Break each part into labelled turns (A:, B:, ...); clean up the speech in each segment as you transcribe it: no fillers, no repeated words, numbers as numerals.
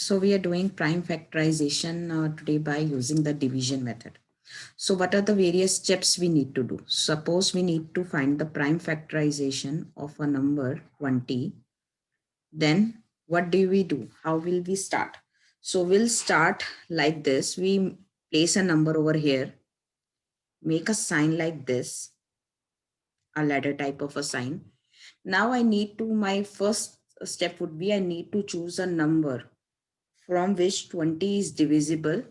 A: So we are doing prime factorization today by using the division method. So what are the various steps we need to do? Suppose we need to find the prime factorization of a number 20. Then what do we do? How will we start? So we'll start like this. We place a number over here, make a sign like this, a ladder type of a sign. Now I need to, my first step would be I need to choose a number from which 20 is divisible.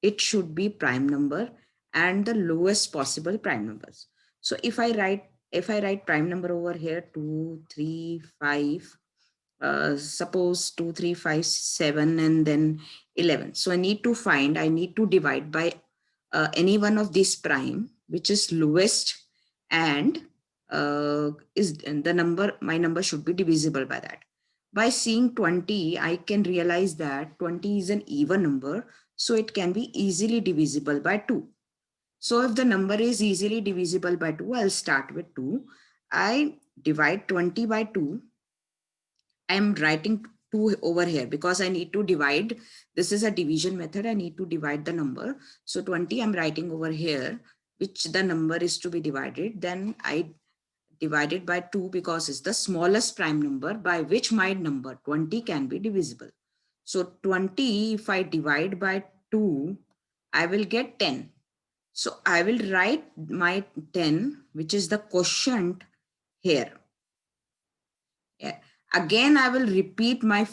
A: It should be prime number and the lowest possible prime numbers. So if I write prime number over here 2 3 5, suppose 2 3 5 7 and then 11. So I need to divide by any one of these prime which is lowest, and is the number, my number should be divisible by that. By seeing 20, I can realize that 20 is an even number, so it can be easily divisible by 2. So if the number is easily divisible by 2, I'll start with 2. I divide 20 by 2. I'm writing 2 over here because I need to divide. This is a division method. I need to divide the number. So 20 I'm writing over here, which the number is to be divided. Then I divide it by 2 because it's the smallest prime number by which my number 20 can be divisible. So 20, if I divide by 2, I will get 10. So I will write my 10, which is the quotient here. Yeah. Again, I will repeat my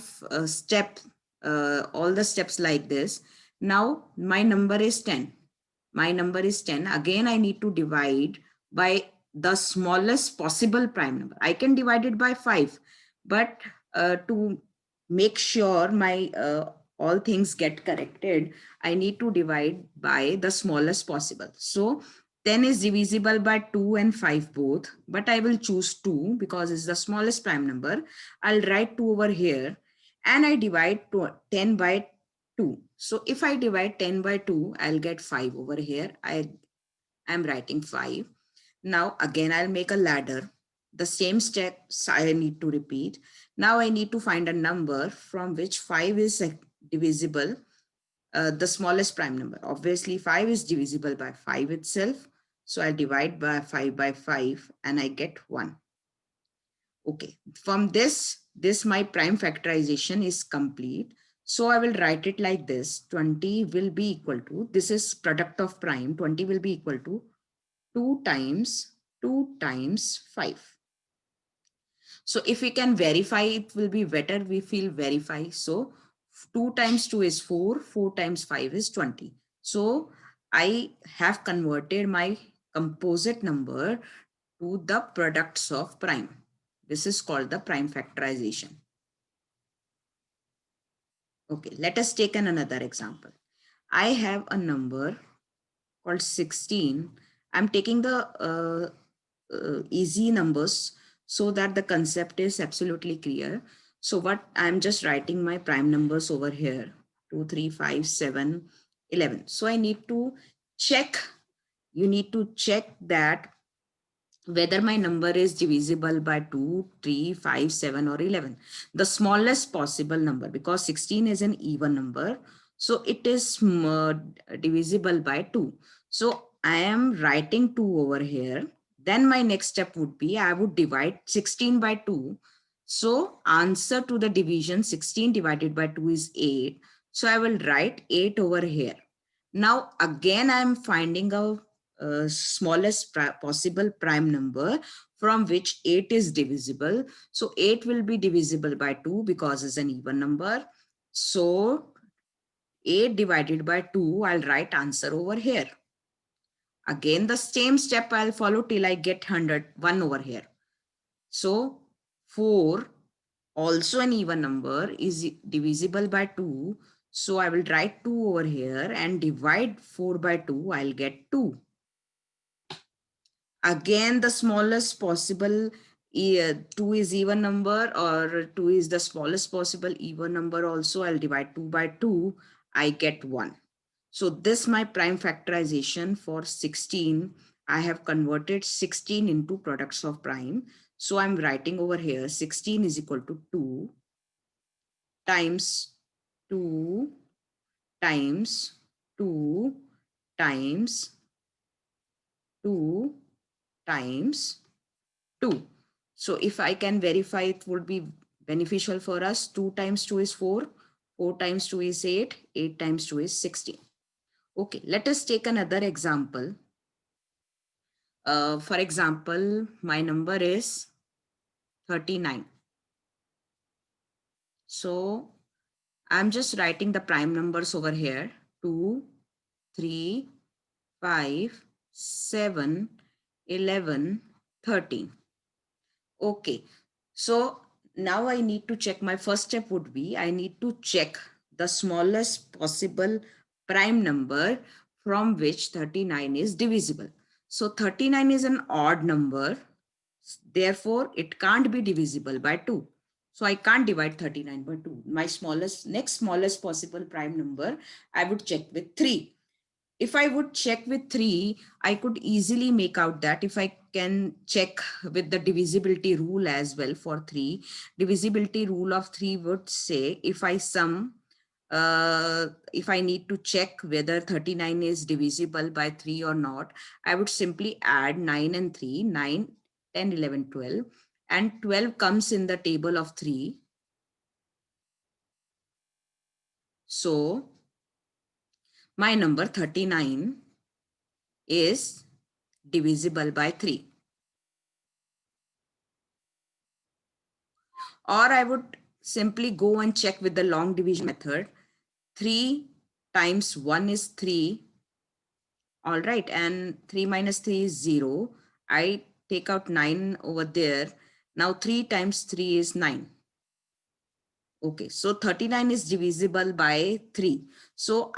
A: step, all the steps like this. Now my number is 10. My number is 10. Again, I need to divide by the smallest possible prime number. I can divide it by 5, but to make sure my all things get corrected, I need to divide by the smallest possible. So 10 is divisible by 2 and 5 both, but I will choose 2 because it's the smallest prime number. I'll write 2 over here and I divide 10 by 2. So if I divide 10 by 2, I'll get 5 over here. I'm writing 5. Now again, I'll make a ladder. The same steps I need to repeat. Now I need to find a number from which 5 is divisible, the smallest prime number. Obviously, 5 is divisible by 5 itself. So I divide by 5 and I get 1. Okay, from this my prime factorization is complete. So I will write it like this. 20 will be equal to, this is product of prime, 20 will be equal to 2 times 2 times 5. So if we can verify, it will be better. We feel verify. So 2 times 2 is 4, 4 times 5 is 20. So I have converted my composite number to the products of prime. This is called the prime factorization. Okay, let us take another example. I have a number called 16. I'm taking the easy numbers so that the concept is absolutely clear. So what I'm just writing my prime numbers over here, 2, 3, 5, 7, 11. So I need to check, you need to check that whether my number is divisible by 2, 3, 5, 7 or 11. The smallest possible number, because 16 is an even number. So it is divisible by 2. So I am writing 2 over here. Then my next step would be I would divide 16 by 2. So answer to the division 16 divided by 2 is 8. So I will write 8 over here. Now again I am finding a smallest possible prime number from which 8 is divisible. So 8 will be divisible by 2 because it's an even number. So 8 divided by 2, I'll write answer over here. Again, the same step I'll follow till I get 1 over here. So 4, also an even number, is divisible by 2. So I will write 2 over here and divide 4 by 2, I'll get 2. Again, the smallest possible 2 is even number, or 2 is the smallest possible even number also. I'll divide 2 by 2, I get 1. So this my prime factorization for 16. I have converted 16 into products of prime. So I'm writing over here 16 is equal to 2 times 2 times 2 times 2 times 2. So if I can verify, it would be beneficial for us. 2 times 2 is 4. 4 times 2 is 8. 8 times 2 is 16. Okay, let us take another example. For example, my number is 39. So I'm just writing the prime numbers over here. 2, 3, 5, 7, 11, 13. Okay, so now I need to check. My first step would be I need to check the smallest possible prime number from which 39 is divisible. So 39 is an odd number. Therefore, it can't be divisible by 2. So I can't divide 39 by 2. My next smallest possible prime number, I would check with 3. If I would check with 3, I could easily make out that if I can check with the divisibility rule as well for 3, divisibility rule of 3 would say if I sum, if I need to check whether 39 is divisible by 3 or not, I would simply add 9 and 3, 9, 10, 11, 12, and 12 comes in the table of 3. So my number 39 is divisible by 3. Or I would simply go and check with the long division method. 3 times 1 is 3. All right. And 3 minus 3 is 0. I take out 9 over there. Now 3 times 3 is 9. Okay. So 39 is divisible by 3. So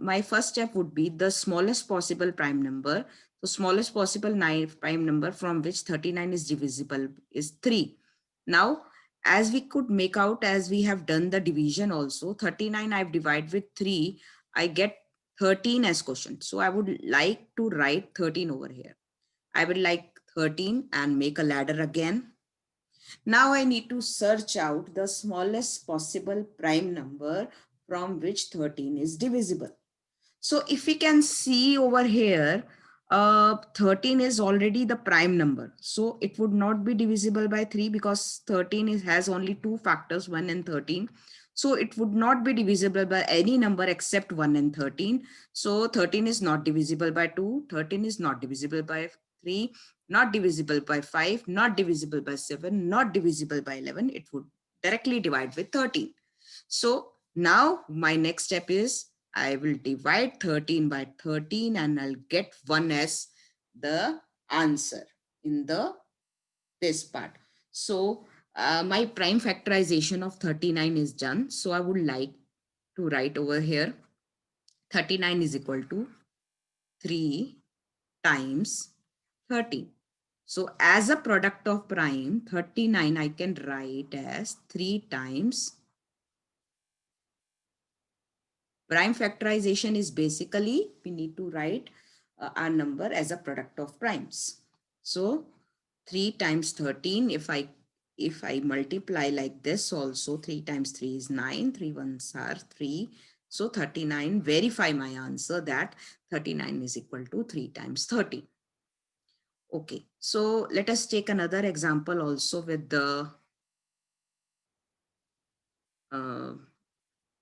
A: my first step would be the smallest possible prime number. So smallest possible prime number from which 39 is divisible is 3. Now, as we could make out, as we have done the division also, 39 I've divided with 3, I get 13 as quotient. So I would like to write 13 over here. I would like 13 and make a ladder again. Now I need to search out the smallest possible prime number from which 13 is divisible. So if we can see over here, 13 is already the prime number. So it would not be divisible by 3 because 13 has only two factors, 1 and 13. So it would not be divisible by any number except 1 and 13. So 13 is not divisible by 2. 13 is not divisible by 3, not divisible by 5, not divisible by 7, not divisible by 11. It would directly divide with 13. So now my next step is I will divide 13 by 13 and I'll get 1 as the answer in this part. So my prime factorization of 39 is done. So I would like to write over here 39 is equal to 3 times 13. So as a product of prime, 39 I can write as 3 times. Prime factorization is basically, we need to write our number as a product of primes. So 3 times 13, if I multiply like this also, 3 times 3 is 9, 3 ones are 3. So 39, verify my answer that 39 is equal to 3 times 13. Okay, so let us take another example also with the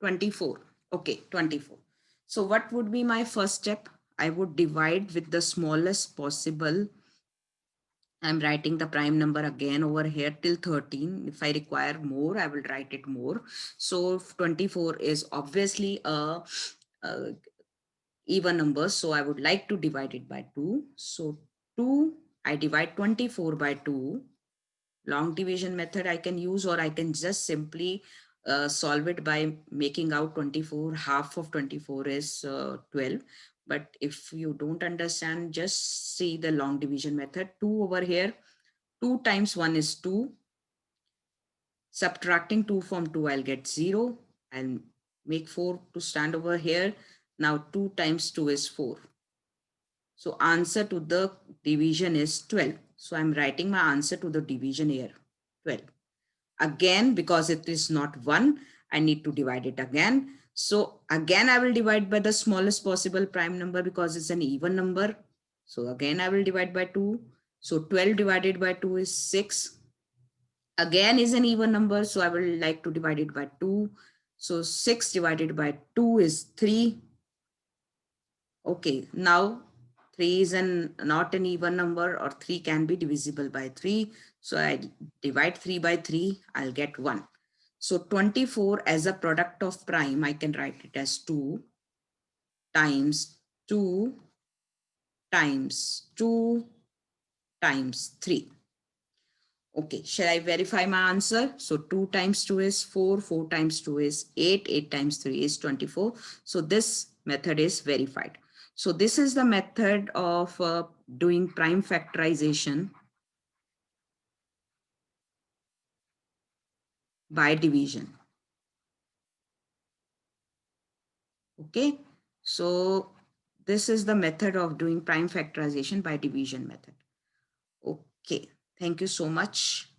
A: 24. Okay, 24. So what would be my first step? I would divide with the smallest possible. I'm writing the prime number again over here till 13. If I require more, I will write it more. So 24 is obviously a even number. So I would like to divide it by 2. So 2, I divide 24 by 2. Long division method I can use, or I can just simply solve it by making out 24. Half of 24 is 12. But if you don't understand, just see the long division method. 2 over here, 2 times 1 is 2. Subtracting 2 from 2, I'll get 0. I'll make 4 to stand over here. Now 2 times 2 is 4. So answer to the division is 12. So I'm writing my answer to the division here, 12. Again, because it is not 1, I need to divide it again. So again, I will divide by the smallest possible prime number because it's an even number. So again, I will divide by 2. So 12 divided by 2 is 6. Again is an even number, so I will like to divide it by 2. So 6 divided by 2 is 3. Okay, now 3 is not an even number, or 3 can be divisible by 3. So I divide 3 by 3, I'll get 1. So 24 as a product of prime, I can write it as 2 times 2 times 2 times 3. Okay, shall I verify my answer? So 2 times 2 is 4, 4 times 2 is 8, 8 times 3 is 24. So this method is verified. So this is the method of doing prime factorization by division. Okay, so this is the method of doing prime factorization by division method. Okay, thank you so much.